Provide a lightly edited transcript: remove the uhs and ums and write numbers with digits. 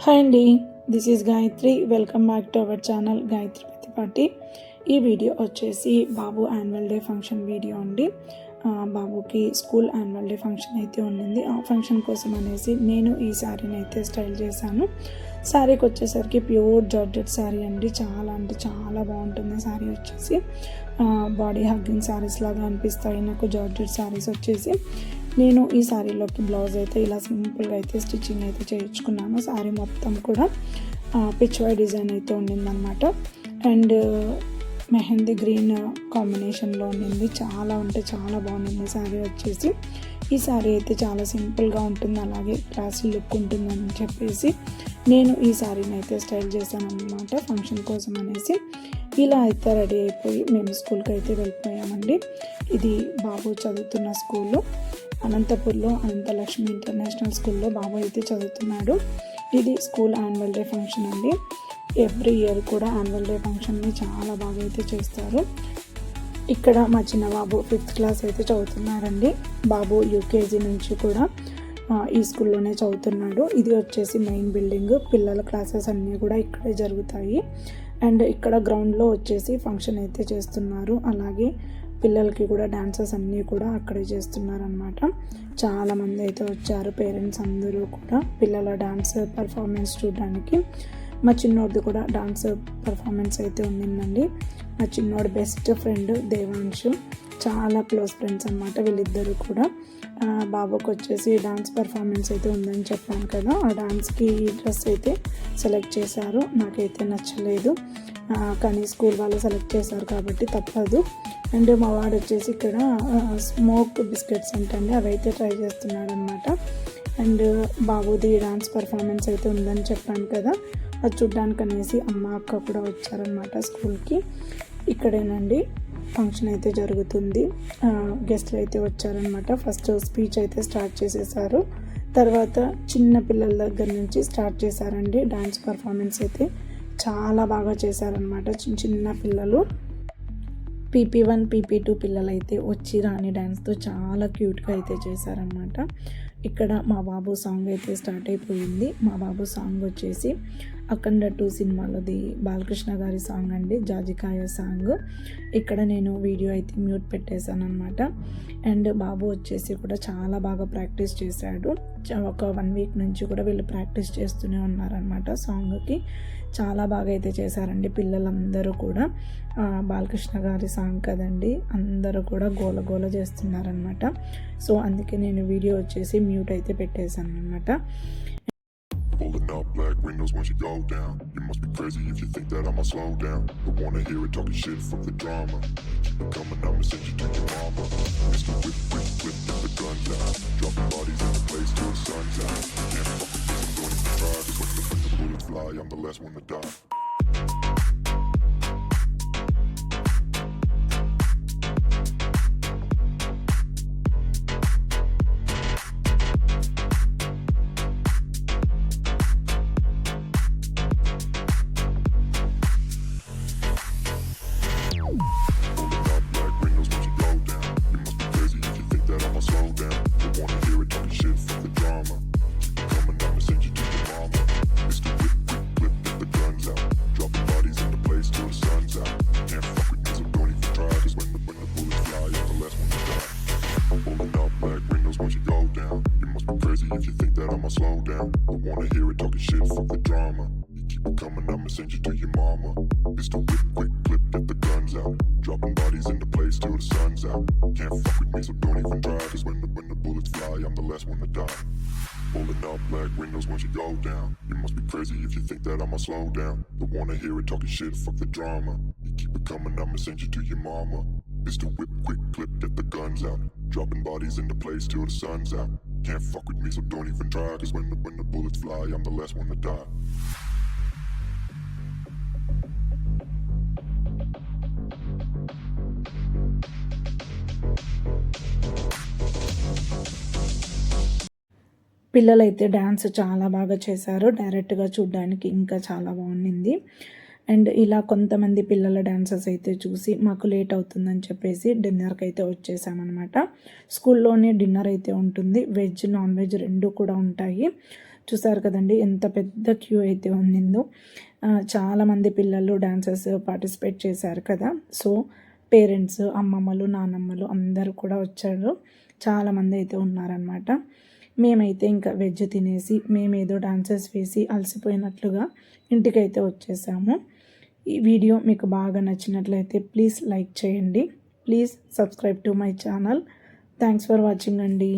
Hi అండి, this is Gayatri. Welcome back to our channel Gayatri Prathipati. ఈ video వచ్చేసి బాబు యాన్యువల్ డే ఫంక్షన్ వీడియో అండి. బాబుకి స్కూల్ యాన్యువల్ డే ఫంక్షన్ అయితే ఉండింది. ఆ ఫంక్షన్ కోసం అనేసి నేను ఈ శారీని అయితే స్టైల్ చేశాను. శారీకి వచ్చేసరికి ప్యూర్ జార్జెట్ శారీ అండి. చాలా అంటే చాలా బాగుంటుంది శారీ వచ్చేసి. బాడీ హగ్గింగ్ శారీస్ లాగా అనిపిస్తాయి నాకు జార్జెట్ శారీస్ వచ్చేసి. నేను ఈ శారీలోకి బ్లౌజ్ అయితే ఇలా సింపుల్గా అయితే స్టిచ్చింగ్ అయితే చేయించుకున్నాను. శారీ మొత్తం కూడా పిచ్వై డిజైన్ అయితే ఉండిందనమాట. అండ్ మెహందీ గ్రీన్ కాంబినేషన్లో ఉండింది. చాలా అంటే చాలా బాగుంది శారీ వచ్చేసి. ఈ శారీ అయితే చాలా సింపుల్గా ఉంటుంది, అలాగే క్లాసీ లుక్ ఉంటుందని చెప్పేసి నేను ఈ శారీని అయితే స్టైల్ చేశాను అనమాట ఫంక్షన్ కోసం అనేసి. ఇలా అయితే రెడీ అయిపోయి మేము స్కూల్కి అయితే వెళ్ళిపోయామండి. ఇది బాబు చదువుతున్న స్కూలు, అనంతపూర్లో అనంతలక్ష్మి ఇంటర్నేషనల్ స్కూల్లో బాబు అయితే చదువుతున్నాడు. ఇది స్కూల్ యాన్యువల్ డే ఫంక్షన్ అండి. ఎవ్రీ ఇయర్ కూడా యాన్యువల్ డే ఫంక్షన్ని చాలా బాగా అయితే చేస్తారు. ఇక్కడ మా చిన్న బాబు 5th క్లాస్ అయితే చదువుతున్నారండి. బాబు యూకేజీ నుంచి కూడా ఈ స్కూల్లోనే చదువుతున్నాడు. ఇది వచ్చేసి మెయిన్ బిల్డింగ్. పిల్లల క్లాసెస్ అన్నీ కూడా ఇక్కడే జరుగుతాయి. అండ్ ఇక్కడ గ్రౌండ్లో వచ్చేసి ఫంక్షన్ అయితే చేస్తున్నారు. అలాగే పిల్లలకి కూడా డాన్సెస్ అన్నీ కూడా అక్కడే చేస్తున్నారు అనమాట. చాలామంది అయితే వచ్చారు, పేరెంట్స్ అందరూ కూడా పిల్లల డాన్స్ పర్ఫార్మెన్స్ చూడడానికి. మా చిన్నోడిది కూడా డాన్స్ పర్ఫార్మెన్స్ అయితే ఉండిందండి. మా చిన్నోడి బెస్ట్ ఫ్రెండ్ దేవాంశు, చాలా క్లోజ్ ఫ్రెండ్స్ అనమాట వీళ్ళిద్దరూ కూడా. బాబుకి వచ్చేసి డాన్స్ పర్ఫార్మెన్స్ అయితే ఉందని చెప్పాను కదా, ఆ డాన్స్కి ఈ డ్రెస్ అయితే సెలెక్ట్ చేశారు. నాకైతే నచ్చలేదు, కానీ స్కూల్ వాళ్ళు సెలెక్ట్ చేశారు కాబట్టి తప్పదు. అండ్ మా వాడు వచ్చేసి ఇక్కడ స్మోక్ బిస్కెట్స్ ఏంటండి అవి అయితే ట్రై చేస్తున్నాడు అనమాట. అండ్ బాబుది డాన్స్ పర్ఫార్మెన్స్ అయితే ఉందని చెప్పాను కదా, అది చూడ్డానికి అనేసి అమ్మ అక్క కూడా వచ్చారనమాట స్కూల్కి. ఇక్కడేనండి ఫంక్షన్ అయితే జరుగుతుంది. గెస్ట్లు అయితే వచ్చారనమాట. ఫస్ట్ స్పీచ్ అయితే స్టార్ట్ చేసేసారు. తర్వాత చిన్న పిల్లల దగ్గర నుంచి స్టార్ట్ చేశారండి. డాన్స్ పర్ఫార్మెన్స్ అయితే చాలా బాగా చేశారనమాట. చిన్న చిన్న పిల్లలు PP1 PP2 పిల్లలు అయితే వచ్చి రాణి డ్యాన్స్తో చాలా క్యూట్గా అయితే చేశారనమాట. ఇక్కడ మా బాబు సాంగ్ అయితే స్టార్ట్ అయిపోయింది. మా బాబు సాంగ్ వచ్చేసి అఖండ 2 సినిమాలోది బాలకృష్ణ గారి సాంగ్ అండి, జాజికాయ సాంగ్. ఇక్కడ నేను వీడియో అయితే మ్యూట్ పెట్టేశాను అనమాట. అండ్ బాబు వచ్చేసి కూడా చాలా బాగా ప్రాక్టీస్ చేశాడు. ఒక 1 వీక్ నుంచి కూడా వీళ్ళు ప్రాక్టీస్ చేస్తూనే ఉన్నారనమాట సాంగ్కి. చాలా బాగా అయితే చేశారండి పిల్లలందరూ కూడా. బాలకృష్ణ గారి సాంగ్ కదండి, అందరూ కూడా గోల చేస్తున్నారనమాట. సో అందుకే నేను వీడియో వచ్చేసి మ్యూట్ అయితే పెట్టేశాను అనమాట. Pulling up black windows once you go down. You must be crazy if you think that I'ma slow down. Don't wanna hear it talking shit, fuck the drama. Keep it coming, I'ma send you to your mama. Mr. Whip, get the guns out. Dropping bodies in the place till the sun's out. Can't fuck with this, I'm going to try. Just when the bullets fly, I'm the last one to die. If you think that I'ma slow down, don't wanna hear it talking shit, fuck the drama. You keep it coming, I'ma send you to your mama. It's the whip, quick clip, get the guns out. Dropping bodies in the place till the sun's out. Can't fuck with me, so don't even try. Cause when the bullets fly, I'm the last one to die. Pulling up black windows once you go down. You must be crazy if you think that I'ma slow down. Don't wanna hear it talking shit, fuck the drama. You keep it coming, I'ma send you to your mama. It's the whip, quick clip, get the guns out. Dropping bodies in the place till the sun's out. Can't fuck with me, so don't even try. Cause when the bullets fly, I'm the last one to die. పిల్లలైతే dance చాలా బాగా చేశారు. డైరెక్ట్గా చూడడానికి ఇంకా చాలా బాగుండింది. And ఇలా కొంతమంది పిల్లల డాన్సెస్ అయితే చూసి మాకు లేట్ అవుతుందని చెప్పేసి డిన్నర్కి అయితే వచ్చేసామన్నమాట. స్కూల్లోనే డిన్నర్ అయితే ఉంటుంది, వెజ్ నాన్ వెజ్ రెండు కూడా ఉంటాయి. చూసారు కదండి ఎంత పెద్ద క్యూ అయితే ఉండిందో. చాలామంది పిల్లలు డాన్సెస్ పార్టిసిపేట్ చేశారు కదా. సో పేరెంట్స్, అమ్మమ్మలు, నానమ్మలు అందరూ కూడా వచ్చారు. చాలామంది అయితే ఉన్నారనమాట. మేమైతే ఇంకా వెజ్ తినేసి మేమేదో డాన్సెస్ వేసి అలసిపోయినట్లుగా ఇంటికైతే వచ్చేసాము. ఈ వీడియో మీకు బాగా నచ్చినట్లయితే ప్లీజ్ లైక్ చేయండి. Please subscribe to my channel. Thanks for watching అండి.